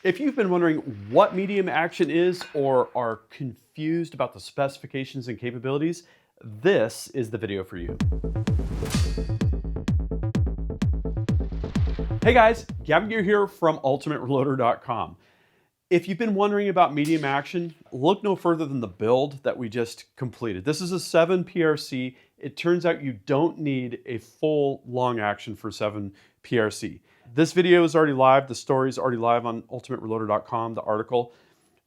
If you've been wondering what medium action is or are confused about the specifications and capabilities, this is the video for you. Hey guys, Gavin Gear here from ultimatereloader.com. If you've been wondering about medium action, look no further than the build that we just completed. This is a 7 PRC. It turns out you don't need a full long action for 7 PRC. This video is already live. The story is already live on ultimatereloader.com, the article.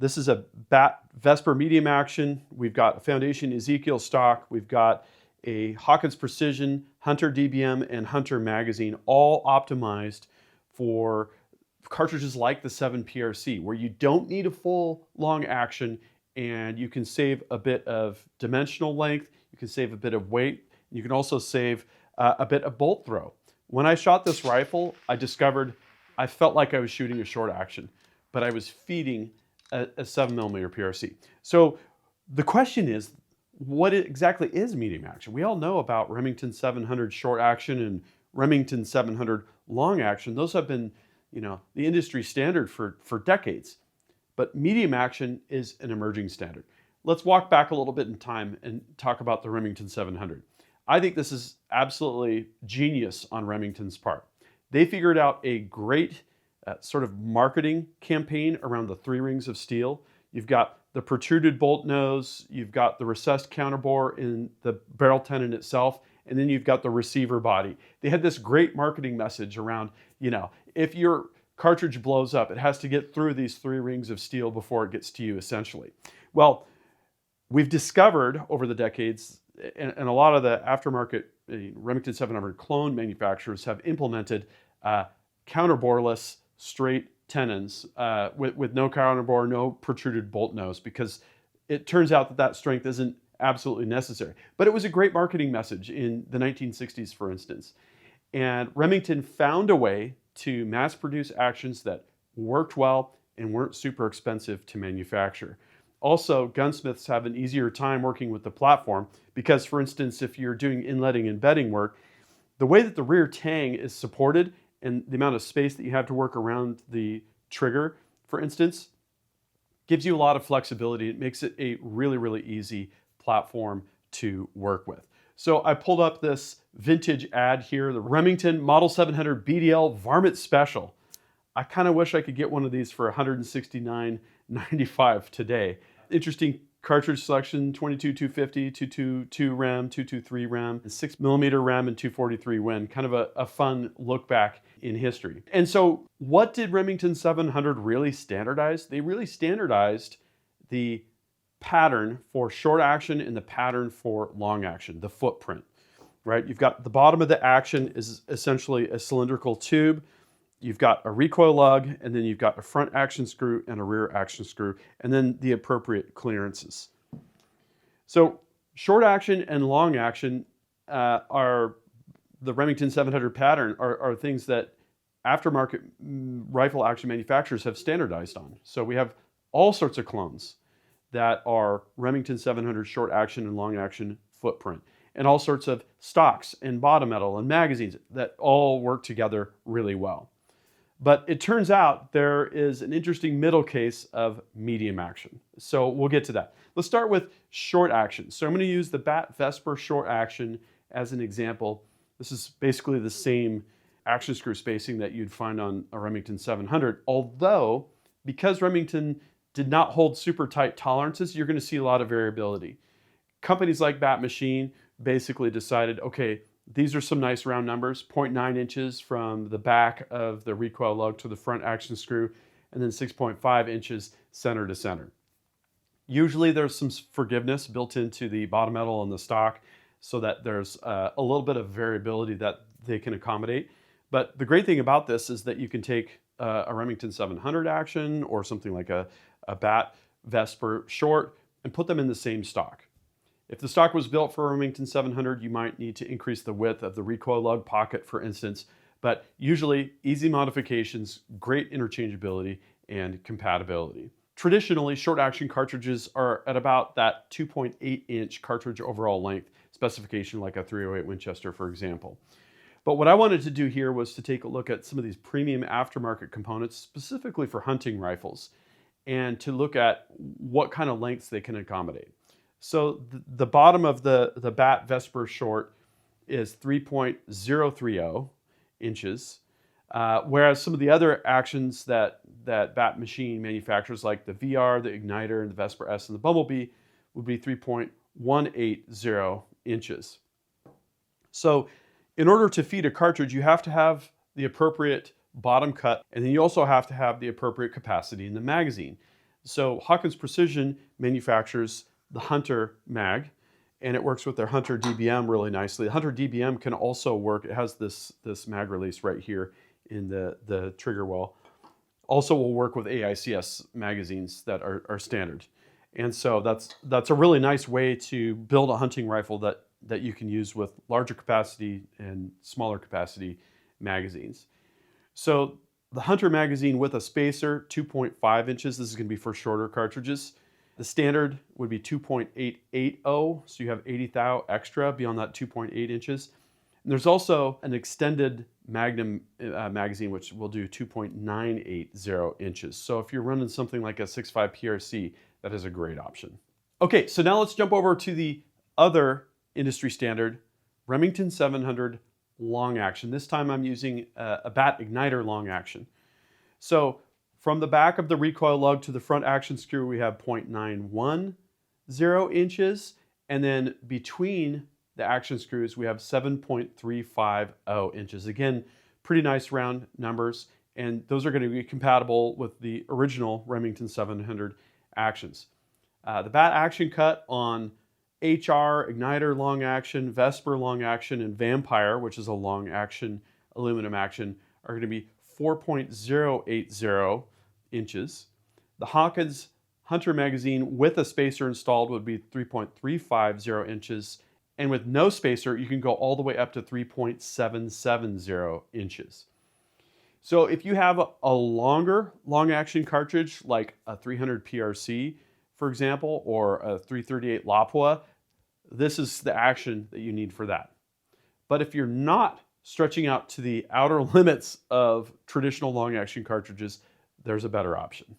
This is a Bat Vesper medium action. We've got a Foundation Ezekiel stock. We've got a Hawkins Precision, Hunter DBM, and Hunter magazine, all optimized for cartridges like the 7 PRC, where you don't need a full long action and you can save a bit of dimensional length, you can save a bit of weight, you can also save a bit of bolt throw. When I shot this rifle, I discovered I felt like I was shooting a short action, but I was feeding a 7mm PRC. So the question is, what exactly is medium action? We all know about Remington 700 short action and Remington 700 long action. Those have been, the industry standard for decades. But medium action is an emerging standard. Let's walk back a little bit in time and talk about the Remington 700. I think this is absolutely genius on Remington's part. They figured out a great sort of marketing campaign around the 3 rings of steel. You've got the protruded bolt nose, you've got the recessed counterbore in the barrel tenon itself, and then you've got the receiver body. They had this great marketing message around, if your cartridge blows up, it has to get through these 3 rings of steel before it gets to you, essentially. Well, we've discovered over the decades, and a lot of the aftermarket Remington 700 clone manufacturers have implemented counterboreless straight tenons with no counterbore, no protruded bolt nose, because it turns out that strength isn't absolutely necessary. But it was a great marketing message in the 1960s, for instance. And Remington found a way to mass produce actions that worked well and weren't super expensive to manufacture. Also, gunsmiths have an easier time working with the platform because, for instance, if you're doing inletting and bedding work, the way that the rear tang is supported and the amount of space that you have to work around the trigger, for instance, gives you a lot of flexibility. It makes it a really, really easy platform to work with. So I pulled up this vintage ad here, the Remington Model 700 BDL Varmint Special. I kind of wish I could get one of these for $169.95 today. Interesting cartridge selection: 22 250, 222 rem, 223 rem, 6mm rem, and 243 Win. Kind of a fun look back in history. And so what did Remington 700 really standardize? They really standardized the pattern for short action and the pattern for long action, the footprint, right? You've got the bottom of the action is essentially a cylindrical tube. You've got a recoil lug, and then you've got a front action screw and a rear action screw, and then the appropriate clearances. So short action and long action are the Remington 700 pattern are things that aftermarket rifle action manufacturers have standardized on. So we have all sorts of clones that are Remington 700 short action and long action footprint, and all sorts of stocks and bottom metal and magazines that all work together really well. But it turns out there is an interesting middle case of medium action. So we'll get to that. Let's start with short action. So I'm going to use the Bat Vesper short action as an example. This is basically the same action screw spacing that you'd find on a Remington 700, although because Remington did not hold super tight tolerances, you're going to see a lot of variability. Companies like Bat Machine basically decided, okay, these are some nice round numbers: 0.9 inches from the back of the recoil lug to the front action screw, and then 6.5 inches center to center. Usually there's some forgiveness built into the bottom metal and the stock so that there's a little bit of variability that they can accommodate. But the great thing about this is that you can take a Remington 700 action or something like a Bat Vesper short and put them in the same stock. If the stock was built for a Remington 700, you might need to increase the width of the recoil lug pocket, for instance, but usually easy modifications, great interchangeability, and compatibility. Traditionally, short action cartridges are at about that 2.8 inch cartridge overall length specification, like a .308 Winchester, for example. But what I wanted to do here was to take a look at some of these premium aftermarket components, specifically for hunting rifles, and to look at what kind of lengths they can accommodate. So the bottom of the Bat Vesper short is 3.030 inches, whereas some of the other actions that Bat machine manufacturers like the VR, the Igniter, and the Vesper S and the Bumblebee would be 3.180 inches. So in order to feed a cartridge, you have to have the appropriate bottom cut, and then you also have to have the appropriate capacity in the magazine. So Hawkins Precision manufactures the Hunter mag, and it works with their Hunter DBM really nicely. The Hunter DBM can also work, it has this mag release right here in the trigger well. Also will work with AICS magazines that are standard. And so that's a really nice way to build a hunting rifle that you can use with larger capacity and smaller capacity magazines. So the Hunter magazine with a spacer, 2.5 inches. This is going to be for shorter cartridges. The standard would be 2.880, so you have 80 thou extra beyond that 2.8 inches. And there's also an extended Magnum magazine, which will do 2.980 inches. So if you're running something like a 6.5 PRC, that is a great option. Okay, so now let's jump over to the other industry standard, Remington 700 long action. This time I'm using a Bat Igniter long action. So from the back of the recoil lug to the front action screw, we have 0.910 inches. And then between the action screws, we have 7.350 inches. Again, pretty nice round numbers. And those are going to be compatible with the original Remington 700 actions. The Bat action cut on HR, Igniter long action, Vesper long action, and Vampire, which is a long action aluminum action, are going to be 4.080 inches. The Hawkins Hunter magazine with a spacer installed would be 3.350 inches. And with no spacer, you can go all the way up to 3.770 inches. So if you have a longer long action cartridge, like a 300 PRC, for example, or a 338 Lapua, this is the action that you need for that. But if you're not stretching out to the outer limits of traditional long action cartridges, there's a better option.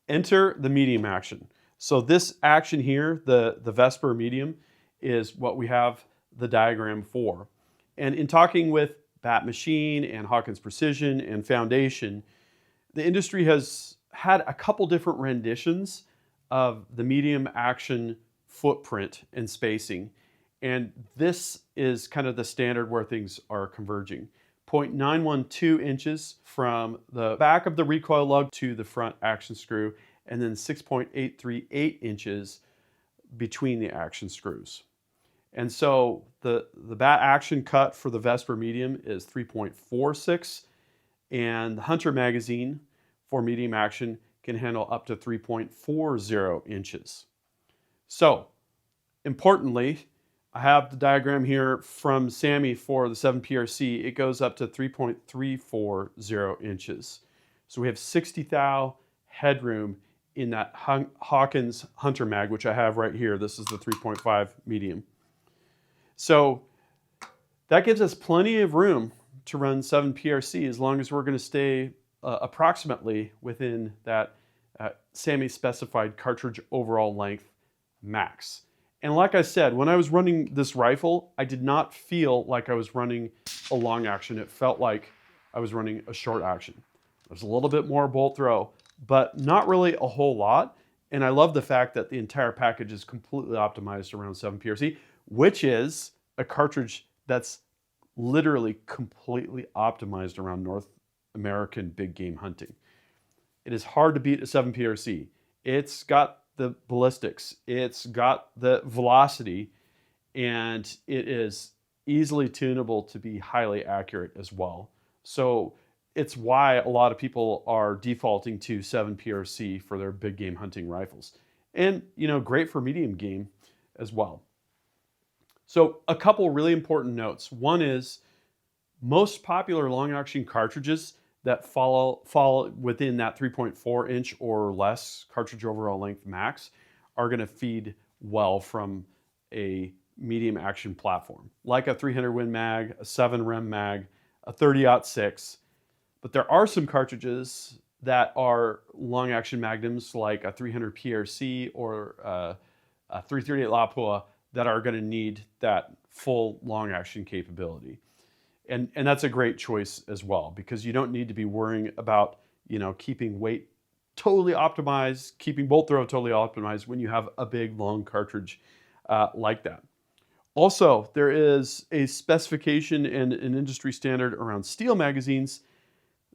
Enter the medium action. So this action here, the Vesper medium, is what we have the diagram for. And in talking with Bat Machine and Hawkins Precision and Foundation, the industry has had a couple different renditions of the medium action footprint and spacing. And this is kind of the standard where things are converging. 0.912 inches from the back of the recoil lug to the front action screw, and then 6.838 inches between the action screws. And so the Bat action cut for the Vesper medium is 3.46, and the Hunter magazine for medium action can handle up to 3.40 inches. So, importantly, I have the diagram here from Sammy for the 7PRC. It goes up to 3.340 inches. So we have 60 thou headroom in that Hawkins Hunter mag, which I have right here. This is the 3.5 medium. So that gives us plenty of room to run 7PRC as long as we're going to stay approximately within that Sammy specified cartridge overall length max. And like I said, when I was running this rifle, I did not feel like I was running a long action. It felt like I was running a short action. There's a little bit more bolt throw, but not really a whole lot. And I love the fact that the entire package is completely optimized around 7PRC, which is a cartridge that's literally completely optimized around North American big game hunting. It is hard to beat a 7PRC. It's got the ballistics, it's got the velocity, and it is easily tunable to be highly accurate as well. So it's why a lot of people are defaulting to 7PRC for their big game hunting rifles. And, you know, great for medium game as well. So a couple really important notes. One is most popular long action cartridges that fall within that 3.4 inch or less cartridge overall length max are going to feed well from a medium action platform, like a 300 Win Mag, a 7 Rem Mag, a 30-06. But there are some cartridges that are long action magnums, like a 300 PRC or a 338 Lapua, that are going to need that full long action capability. And that's a great choice as well, because you don't need to be worrying about, keeping weight totally optimized, keeping bolt throw totally optimized when you have a big long cartridge like that. Also, there is a specification and an industry standard around steel magazines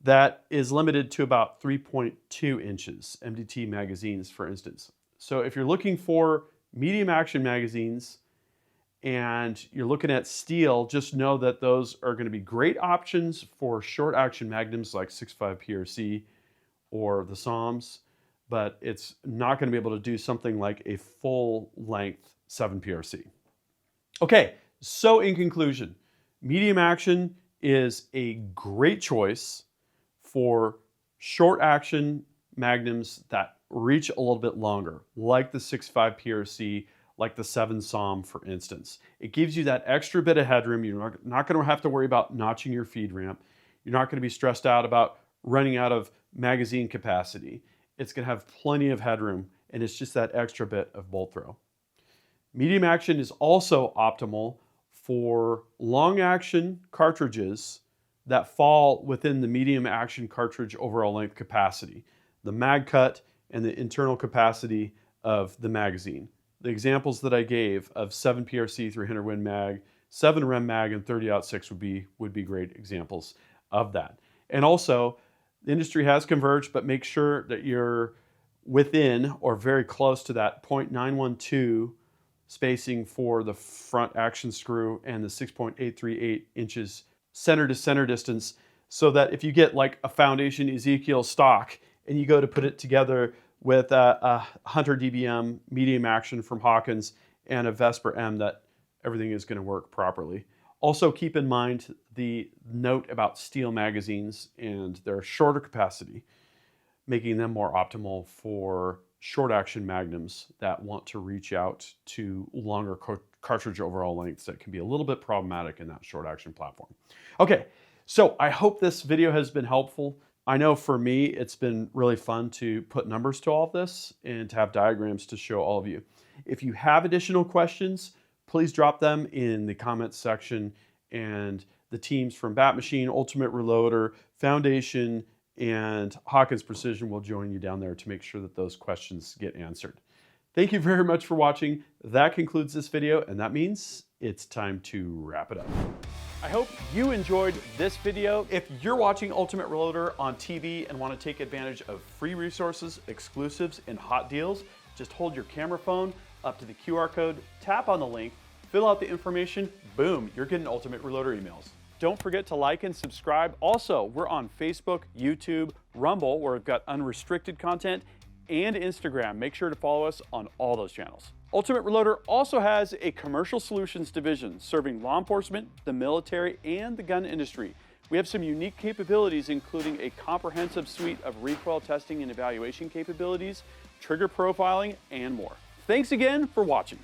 that is limited to about 3.2 inches, MDT magazines, for instance. So if you're looking for medium action magazines and you're looking at steel, just know that those are going to be great options for short action magnums like 6.5 PRC or the SOMs, but it's not going to be able to do something like a full length 7 PRC. Okay, so in conclusion, medium action is a great choice for short action magnums that reach a little bit longer, like the 6.5 PRC, like the 7 SOM, for instance. It gives you that extra bit of headroom. You're not going to have to worry about notching your feed ramp. You're not going to be stressed out about running out of magazine capacity. It's going to have plenty of headroom, and it's just that extra bit of bolt throw. Medium action is also optimal for long action cartridges that fall within the medium action cartridge overall length capacity, the mag cut and the internal capacity of the magazine. The examples that I gave of 7 PRC 300 Win Mag, 7 Rem Mag, and 30-06 would be great examples of that. And also, the industry has converged, but make sure that you're within or very close to that 0.912 spacing for the front action screw and the 6.838 inches center to center distance, so that if you get like a Foundation Ezekiel stock and you go to put it together with a Hunter DBM medium action from Hawkins and a Vesper M, that everything is going to work properly. Also keep in mind the note about steel magazines and their shorter capacity, making them more optimal for short action magnums that want to reach out to longer cartridge overall lengths that can be a little bit problematic in that short action platform. Okay, so I hope this video has been helpful. I know for me, it's been really fun to put numbers to all of this and to have diagrams to show all of you. If you have additional questions, please drop them in the comments section, and the teams from Bat Machine, Ultimate Reloader, Foundation, and Hawkins Precision will join you down there to make sure that those questions get answered. Thank you very much for watching. That concludes this video, and that means it's time to wrap it up. I hope you enjoyed this video. If you're watching Ultimate Reloader on TV and want to take advantage of free resources, exclusives, and hot deals, just hold your camera phone up to the QR code, tap on the link, fill out the information, boom, you're getting Ultimate Reloader emails. Don't forget to like and subscribe. Also, we're on Facebook, YouTube, Rumble, where we've got unrestricted content, and Instagram. Make sure to follow us on all those channels. Ultimate Reloader also has a commercial solutions division serving law enforcement, the military, and the gun industry. We have some unique capabilities, including a comprehensive suite of recoil testing and evaluation capabilities, trigger profiling, and more. Thanks again for watching.